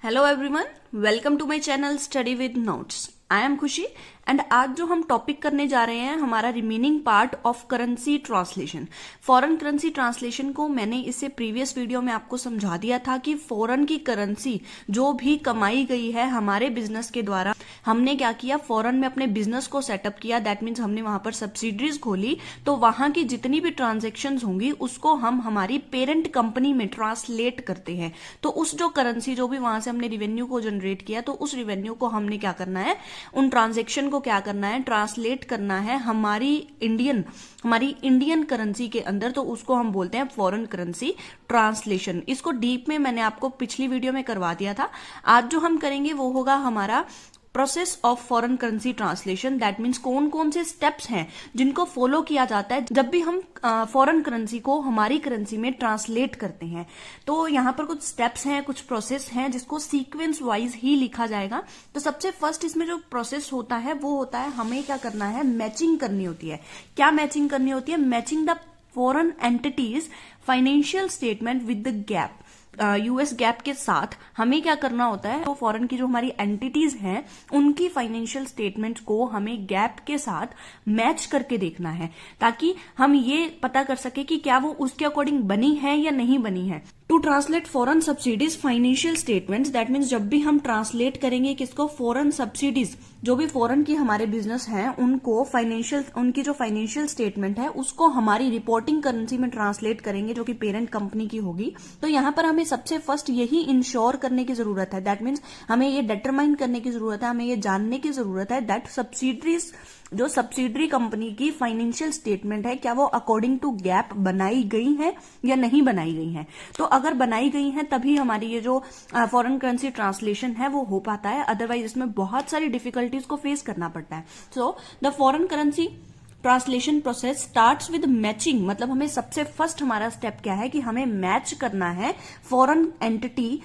Hello everyone, welcome to my channel study with notes. I am Khushi and आज जो हम topic करने जा रहे हैं हमारा remaining part of currency translation. Foreign currency translation को मैंने इससे प्रीवियस वीडियो में आपको समझा दिया था कि फॉरेन की करेंसी जो भी कमाई गई है हमारे बिजनेस के द्वारा, हमने क्या किया, फॉरेन में अपने बिजनेस को सेटअप किया। दैट मीन्स हमने वहां पर सब्सिडरीज खोली, तो वहां की जितनी भी ट्रांजेक्शन होंगी उसको हम हमारी पेरेंट कंपनी में ट्रांसलेट करते हैं। तो उस जो करेंसी जो भी वहां से हमने रिवेन्यू को जनरेट किया, तो उस रिवेन्यू को हमने क्या करना है, उन ट्रांजेक्शन को क्या करना है, ट्रांसलेट करना है हमारी इंडियन करेंसी के अंदर। तो उसको हम बोलते हैं फॉरेन करेंसी ट्रांसलेशन। इसको डीप में मैंने आपको पिछली वीडियो में करवा दिया था। आज जो हम करेंगे वो होगा हमारा process of foreign currency translation. That means कौन कौन से स्टेप्स हैं जिनको फॉलो किया जाता है जब भी हम फॉरेन करेंसी को हमारी करेंसी में ट्रांसलेट करते हैं। तो यहाँ पर कुछ स्टेप्स हैं, कुछ प्रोसेस हैं जिसको सीक्वेंस वाइज ही लिखा जाएगा। तो सबसे फर्स्ट इसमें जो प्रोसेस होता है वो होता है, हमें क्या करना है, मैचिंग करनी होती है। क्या मैचिंग करनी होती है? Matching the foreign entities financial statement with the gap. US gap के साथ हमें क्या करना होता है, तो फॉरेन की जो हमारी एंटिटीज हैं उनकी फाइनेंशियल स्टेटमेंट को हमें गैप के साथ मैच करके देखना है, ताकि हम ये पता कर सके कि क्या वो उसके अकॉर्डिंग बनी है या नहीं बनी है। To translate foreign subsidiaries financial statements, that means जब भी हम ट्रांसलेट करेंगे किसको, फॉरेन सब्सिडीज, जो भी फॉरेन की हमारे बिजनेस हैं उनको उनकी जो फाइनेंशियल स्टेटमेंट है उसको हमारी रिपोर्टिंग करेंसी में ट्रांसलेट करेंगे जो कि पेरेंट कंपनी की होगी। तो यहाँ पर हमें सबसे फर्स्ट यही इंश्योर करने की जरूरत है, दैट मीन्स हमें ये डिटरमाइन करने की जरूरत है, हमें ये जानने की जरूरत है दैट सब्सिडरीज, जो सब्सिडरी कंपनी की फाइनेंशियल स्टेटमेंट है, क्या वो अकॉर्डिंग टू गैप बनाई गई है या नहीं बनाई गई है। तो अगर बनाई गई है तभी हमारी ये जो फॉरेन करेंसी ट्रांसलेशन है वो हो पाता है, अदरवाइज इसमें बहुत सारी डिफिकल्टीज को फेस करना पड़ता है। So the foreign currency translation process starts with matching, मतलब हमें सबसे फर्स्ट हमारा स्टेप क्या है कि हमें मैच करना है foreign entity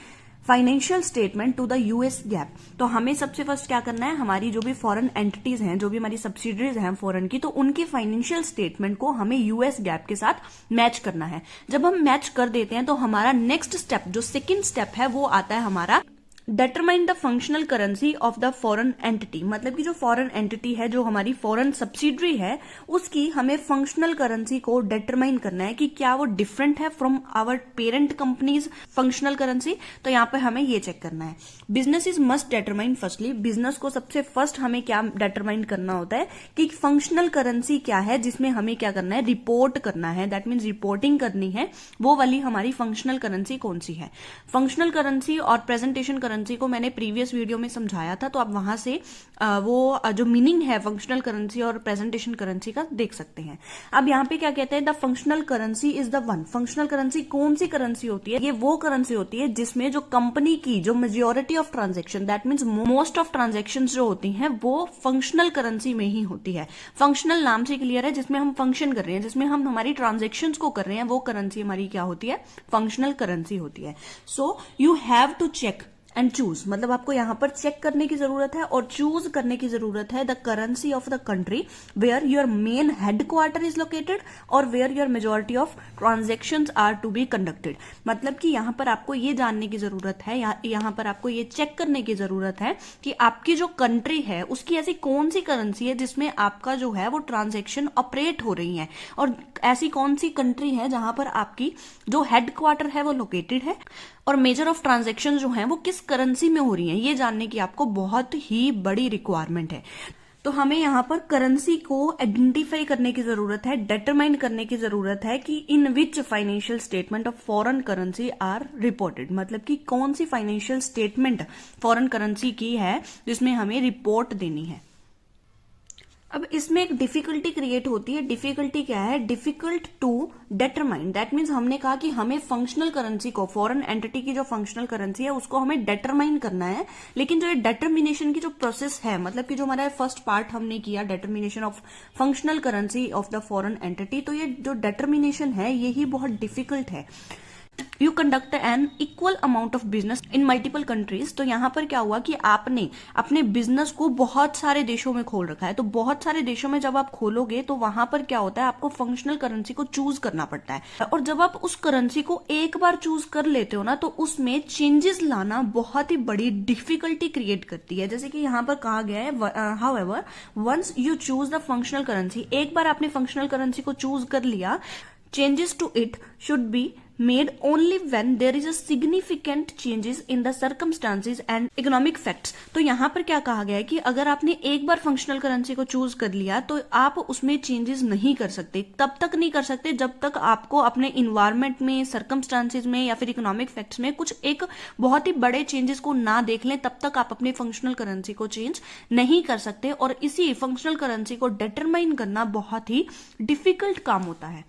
financial statement to the US GAAP. तो हमें सबसे फर्स्ट क्या करना है, हमारी जो भी फॉरेन एंटिटीज हैं, जो भी हमारी सब्सिडरीज हैं फॉरेन की, तो उनकी फाइनेंशियल स्टेटमेंट को हमें यूएस गैप के साथ मैच करना है। जब हम मैच कर देते हैं तो हमारा नेक्स्ट स्टेप, जो सेकेंड स्टेप है, वो आता है हमारा determine the functional currency of the foreign entity. मतलब कि जो फॉरेन एंटिटी है, जो हमारी फॉरेन सब्सिडरी है, उसकी हमें फंक्शनल करेंसी को डिटरमाइन करना है कि क्या वो डिफरेंट है from our parent companies functional currency. तो यहाँ पे हमें ये चेक करना है। Business is must determine firstly, business को सबसे फर्स्ट हमें क्या डिटरमाइन करना होता है कि फंक्शनल करेंसी क्या है जिसमें हमें क्या करना है, रिपोर्ट करना है। दैट मीन्स रिपोर्टिंग करनी है, वो वाली हमारी फंक्शनल करेंसी कौन सी है। फंक्शनल करेंसी और प्रेजेंटेशन करेंसी को मैंने प्रीवियस वीडियो में समझाया था, तो आप वहां से वो जो मीनिंग है फंक्शनल करेंसी और प्रेजेंटेशन करेंसी का देख सकते हैं। अब यहाँ पे क्या कहते हैं, the functional currency is the one. Functional currency कौन सी करेंसी होती है? ये वो करेंसी होती है जिसमें जो कंपनी की जो majority of transaction, that means most of transaction जो होती हैं वो फंक्शनल करेंसी में ही होती है। फंक्शनल नाम से क्लियर है, जिसमें हम फंक्शन कर रहे हैं, जिसमें हम हमारी ट्रांजेक्शन को कर रहे हैं, वो करेंसी हमारी क्या होती है, फंक्शनल करेंसी होती है। So you have to check and choose, मतलब आपको यहां पर चेक करने की जरूरत है और चूज करने की जरूरत है the currency of the country where your main headquarter is located और where your majority of transactions are to be conducted. मतलब कि यहां पर आपको ये जानने की जरूरत है, यहां पर आपको ये चेक करने की जरूरत है कि आपकी जो कंट्री है उसकी ऐसी कौन सी करेंसी है जिसमें आपका जो है वो ट्रांजेक्शन ऑपरेट हो रही है, और ऐसी कौन सी कंट्री है जहां पर आपकी जो हेडक्वार्टर है वो लोकेटेड है, और मेजर ऑफ ट्रांजेक्शन जो हैं वो किस करेंसी में हो रही हैं। ये जानने की आपको बहुत ही बड़ी रिक्वायरमेंट है। तो हमें यहाँ पर करेंसी को आइडेंटिफाई करने की जरूरत है, डिटरमाइन करने की जरूरत है कि in which financial statement of foreign currency are reported. मतलब कि कौन सी फाइनेंशियल स्टेटमेंट फॉरेन करेंसी की है जिसमें हमें रिपोर्ट देनी है। अब इसमें एक डिफिकल्टी क्रिएट होती है। डिफिकल्टी क्या है? Difficult to determine. That means हमने कहा कि हमें फंक्शनल करेंसी को, फॉरेन एंटिटी की जो फंक्शनल करेंसी है उसको हमें डिटरमाइन करना है, लेकिन जो ये डिटरमिनेशन की जो प्रोसेस है, मतलब कि जो हमारा फर्स्ट पार्ट हमने किया determination of functional currency of the foreign entity, तो ये जो डिटरमिनेशन है यही बहुत डिफिकल्ट है। You conduct an equal amount of business in multiple countries. तो यहाँ पर क्या हुआ कि आपने अपने बिजनेस को बहुत सारे देशों में खोल रखा है। तो बहुत सारे देशों में जब आप खोलोगे तो वहां पर क्या होता है, आपको फंक्शनल करेंसी को चूज करना पड़ता है। और जब आप उस करेंसी को एक बार चूज कर लेते हो ना, तो उसमें चेंजेस लाना बहुत ही बड़ी डिफिकल्टी क्रिएट करती है। जैसे कि यहाँ पर कहा गया है, however once you choose the functional currency, एक बार आपने फंक्शनल करेंसी को चूज कर लिया, changes to it should be made only when there is a significant changes in the circumstances and economic facts। तो यहाँ पर क्या कहा गया है कि अगर आपने एक बार फंक्शनल करेंसी को चूज कर लिया तो आप उसमें चेंजेस नहीं कर सकते, तब तक नहीं कर सकते जब तक आपको अपने इन्वायरमेंट में, सर्कमस्टांसेस में या फिर इकोनॉमिक फैक्ट्स में कुछ एक बहुत ही बड़े चेंजेस को ना देख लें, तब तक आप अपने फंक्शनल करेंसी को चेंज नहीं कर सकते। और इसी फंक्शनल करेंसी को डिटरमाइन करना बहुत ही डिफिकल्ट काम होता है।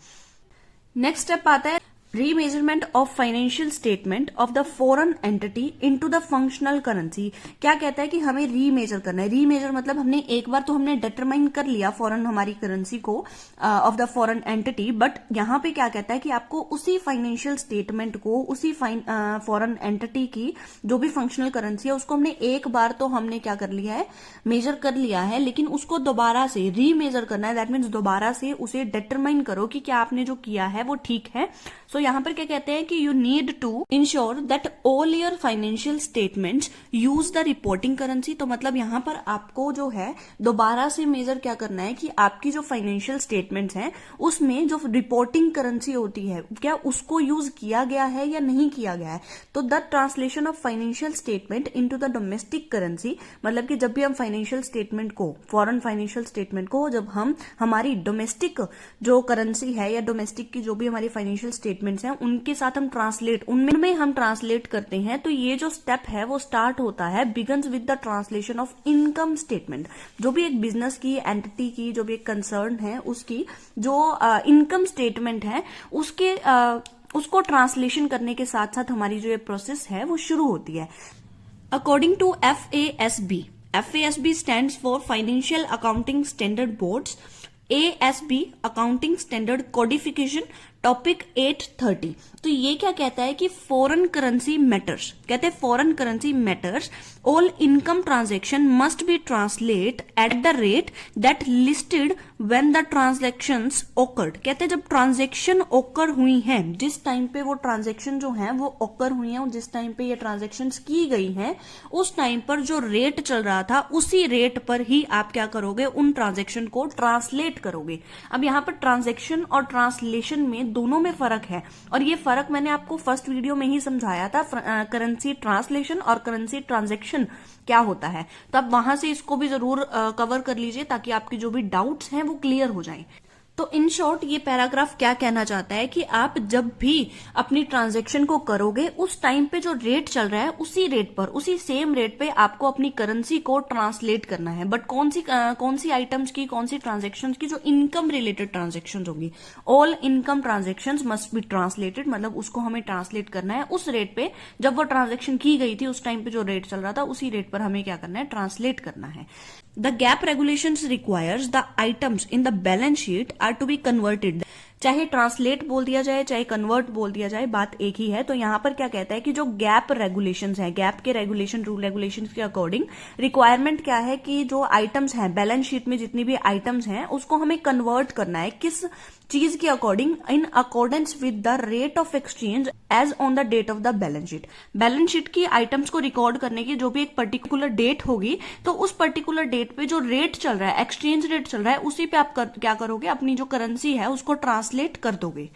नेक्स्ट स्टेप आता है remeasurement of financial statement of the foreign entity into the functional currency. क्या कहता है कि हमें रीमेजर करना है। रीमेजर मतलब हमने एक बार तो हमने डिटरमाइन कर लिया फॉरेन हमारी करेंसी को of the foreign entity, but यहाँ पे क्या कहता है कि आपको उसी फाइनेंशियल स्टेटमेंट को, उसी फॉरेन एंटिटी की जो भी फंक्शनल करेंसी है उसको हमने एक बार तो हमने क्या कर लिया है, मेजर कर लिया है, लेकिन उसको दोबारा से रीमेजर करना है। दैट मीन्स दोबारा से उसे डिटरमाइन करो कि क्या आपने जो किया है वो ठीक है। सो यहाँ पर क्या कहते हैं कि you need to ensure that all your financial statements use the reporting currency. तो मतलब यहाँ पर आपको जो है दोबारा से मेजर क्या करना है कि आपकी जो फाइनेंशियल स्टेटमेंट्स हैं उसमें जो रिपोर्टिंग करेंसी होती है क्या उसको यूज किया गया है या नहीं किया गया है। तो the translation of financial statement into the domestic currency, मतलब कि जब भी हम फाइनेंशियल स्टेटमेंट को, फॉरेन फाइनेंशियल स्टेटमेंट को जब हम हमारी डोमेस्टिक जो करेंसी है या डोमेस्टिक की जो भी हमारी फाइनेंशियल स्टेटमेंट्स हैं उनके साथ हम उनमें हम ट्रांसलेट करते हैं, तो ये जो स्टेप है वो स्टार्ट होता है begins with the translation of income statement. जो भी एक बिजनेस की, एंटिटी की, जो भी एक कंसर्न है उसकी जो इनकम स्टेटमेंट है उसको ट्रांसलेशन करने के साथ साथ हमारी जो ये प्रोसेस है वो शुरू होती है। According to FASB stands for financial accounting standard boards, ASB accounting standard codification, topic 830। तो ये क्या कहता है कि फॉरेन करेंसी मैटर्स, कहते हैं foreign currency matters all income transaction must be translate at the rate that listed when the transactions occurred. कहते हैं जब ट्रांजैक्शन ओकर हुई हैं, जिस टाइम पे वो ट्रांजैक्शन जो है वो ओकर हुई है, जिस टाइम पे ये ट्रांजैक्शन की गई हैं उस टाइम पर जो रेट चल रहा था उसी रेट पर ही आप क्या करोगे, उन ट्रांजैक्शन को ट्रांसलेट करोगे। अब यहाँ पर ट्रांजैक्शन और ट्रांसलेशन में दोनों में फर्क है, और ये फर्क मैंने आपको फर्स्ट वीडियो में ही समझाया था, करेंसी ट्रांसलेशन और करेंसी ट्रांजैक्शन क्या होता है। तो आप वहां से इसको भी जरूर कवर कर लीजिए ताकि आपकी जो भी डाउट्स हैं वो क्लियर हो जाएं। तो इन शॉर्ट ये पैराग्राफ क्या कहना चाहता है कि आप जब भी अपनी ट्रांजैक्शन को करोगे उस टाइम पे जो रेट चल रहा है उसी रेट पर, उसी सेम रेट पे आपको अपनी करेंसी को ट्रांसलेट करना है। बट कौन सी आइटम्स की, कौन सी ट्रांजैक्शंस की, जो इनकम रिलेटेड ट्रांजैक्शंस होंगी, all income transactions must be translated, मतलब उसको हमें ट्रांसलेट करना है उस रेट पे जब वो ट्रांजैक्शन की गई थी, उस टाइम पे जो रेट चल रहा था उसी रेट पर हमें क्या करना है, ट्रांसलेट करना है। The GAAP regulations requires the items in the balance sheet are to be converted। चाहे ट्रांसलेट बोल दिया जाए चाहे कन्वर्ट बोल दिया जाए, बात एक ही है। तो यहाँ पर क्या कहता है कि जो गैप रेगुलेशंस है, गैप के रेगुलेशन, रूल रेगुलेशंस के अकॉर्डिंग रिक्वायरमेंट क्या है कि जो आइटम्स हैं बैलेंस शीट में, जितनी भी आइटम्स हैं उसको हमें कन्वर्ट करना है। किस चीज के according? In accordance with the rate of exchange as on the date of the balance sheet. Balance sheet की आइटम्स को रिकॉर्ड करने की जो भी एक पर्टिकुलर डेट होगी, तो उस पर्टिकुलर डेट पे जो रेट चल रहा है, एक्सचेंज रेट चल रहा है, उसी पे आप क्या करोगे, अपनी जो करेंसी है उसको ट्रांसलेट कर दोगे।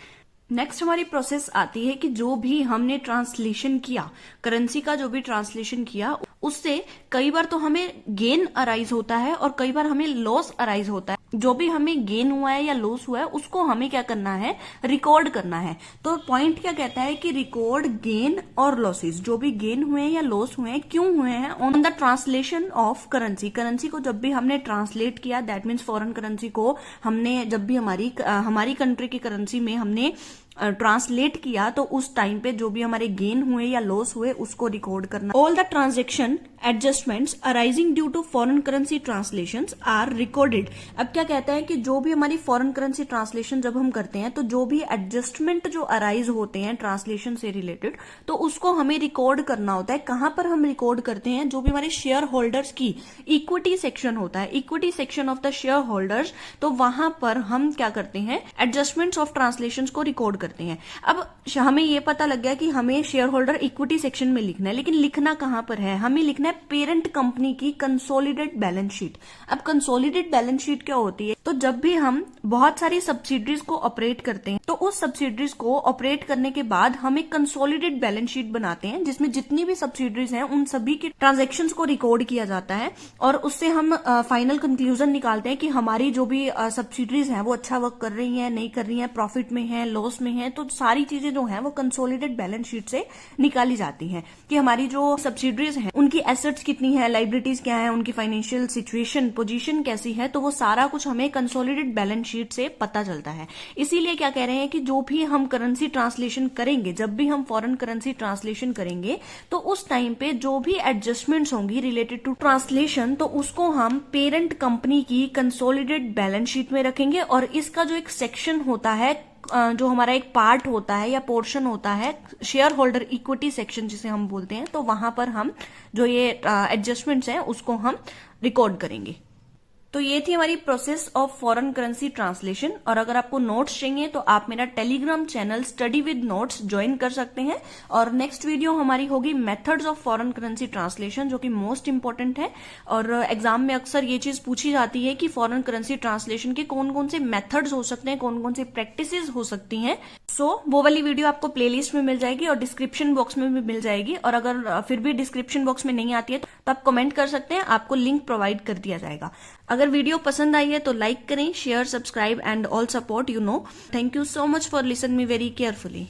नेक्स्ट हमारी प्रोसेस आती है कि जो भी हमने ट्रांसलेशन किया, करेंसी का जो भी ट्रांसलेशन किया, उससे कई बार तो हमें गेन अराइज होता है और कई बार हमें लॉस अराइज होता है। जो भी हमें गेन हुआ है या लॉस हुआ है उसको हमें क्या करना है, रिकॉर्ड करना है। तो पॉइंट क्या कहता है कि रिकॉर्ड गेन और लॉसेस, जो भी गेन हुए हैं या लॉस हुए हैं, क्यों हुए हैं, on the translation of currency. Currency को जब भी हमने ट्रांसलेट किया, दैट मीन्स फॉरेन करेंसी को हमने जब भी हमारी कंट्री की करेंसी में हमने ट्रांसलेट किया तो उस टाइम पे जो भी हमारे गेन हुए या लॉस हुए उसको रिकॉर्ड करना। All the transaction adjustments arising due to foreign currency translations are recorded. अब क्या कहता है कि जो भी हमारी फॉरेन करेंसी ट्रांसलेशन जब हम करते हैं तो जो भी एडजस्टमेंट जो अराइज होते हैं ट्रांसलेशन से रिलेटेड, तो उसको हमें रिकॉर्ड करना होता है। कहां पर हम रिकॉर्ड करते हैं? जो भी हमारे शेयर होल्डर्स की इक्विटी सेक्शन होता है, equity section of the share holders, तो वहां पर हम क्या करते हैं? एडजस्टमेंट्स ऑफ ट्रांसलेशन को रिकॉर्ड करते हैं। अब हमें यह पता लग गया कि हमें शेयर होल्डर इक्विटी सेक्शन में लिखना है, लेकिन लिखना कहां पर है? हमें लिखना है पेरेंट कंपनी की कंसोलिडेट बैलेंस शीट। अब कंसोलिडेट बैलेंस शीट क्या होती है? तो जब भी हम बहुत सारी सब्सिडरीज को ऑपरेट करते हैं तो उस सब्सिडरीज को ऑपरेट करने के बाद हम एक कंसोलिडेट बैलेंस शीट बनाते हैं जिसमें जितनी भी सब्सिडरीज हैं उन सभी की ट्रांजैक्शंस को रिकॉर्ड किया जाता है, और उससे हम फाइनल कंक्लूजन निकालते हैं कि हमारी जो भी सब्सिडरीज हैं वो अच्छा वर्क कर रही हैं, नहीं कर रही हैं, प्रॉफिट में है, लॉस में है। तो सारी चीजें जो है वो कंसोलिडेट बैलेंस शीट से निकाली जाती हैं कि हमारी जो सब्सिडरीज हैं उनकी एसेट्स कितनी है, लाइबिलिटीज क्या है, उनकी फाइनेंशियल सिचुएशन, पोजीशन कैसी है। तो वो सारा कुछ हमें कंसोलिडेट बैलेंस शीट से पता चलता है। इसीलिए क्या कह रहे हैं कि जो भी हम करेंसी ट्रांसलेशन करेंगे, जब भी हम फॉरेन करेंसी ट्रांसलेशन करेंगे तो उस टाइम पे जो भी एडजस्टमेंट्स होंगी रिलेटेड टू ट्रांसलेशन, तो उसको हम पेरेंट कंपनी की कंसोलिडेट बैलेंस शीट में रखेंगे। और इसका जो एक सेक्शन होता है, जो हमारा एक पार्ट होता है या पोर्शन होता है, शेयर होल्डर इक्विटी सेक्शन जिसे हम बोलते हैं, तो वहां पर हम जो ये एडजस्टमेंट्स हैं उसको हम रिकॉर्ड करेंगे। तो ये थी हमारी process of foreign currency translation. और अगर आपको नोट्स चाहिए तो आप मेरा Telegram channel study with notes join कर सकते हैं। और नेक्स्ट वीडियो हमारी होगी methods of foreign currency translation, जो कि मोस्ट इंपॉर्टेंट है। और एग्जाम में अक्सर ये चीज पूछी जाती है कि फॉरेन करेंसी ट्रांसलेशन के कौन कौन से मेथड्स हो सकते हैं, कौन कौन से प्रैक्टिसेस हो सकती हैं। वो वाली वीडियो आपको प्लेलिस्ट में मिल जाएगी और डिस्क्रिप्शन बॉक्स में भी मिल जाएगी। और अगर फिर भी डिस्क्रिप्शन बॉक्स में नहीं आती है तो आप कमेंट कर सकते हैं, आपको लिंक प्रोवाइड कर दिया जाएगा। अगर वीडियो पसंद आई है तो लाइक करें, share, subscribe and all support, you know. Thank you so much for listen me very carefully.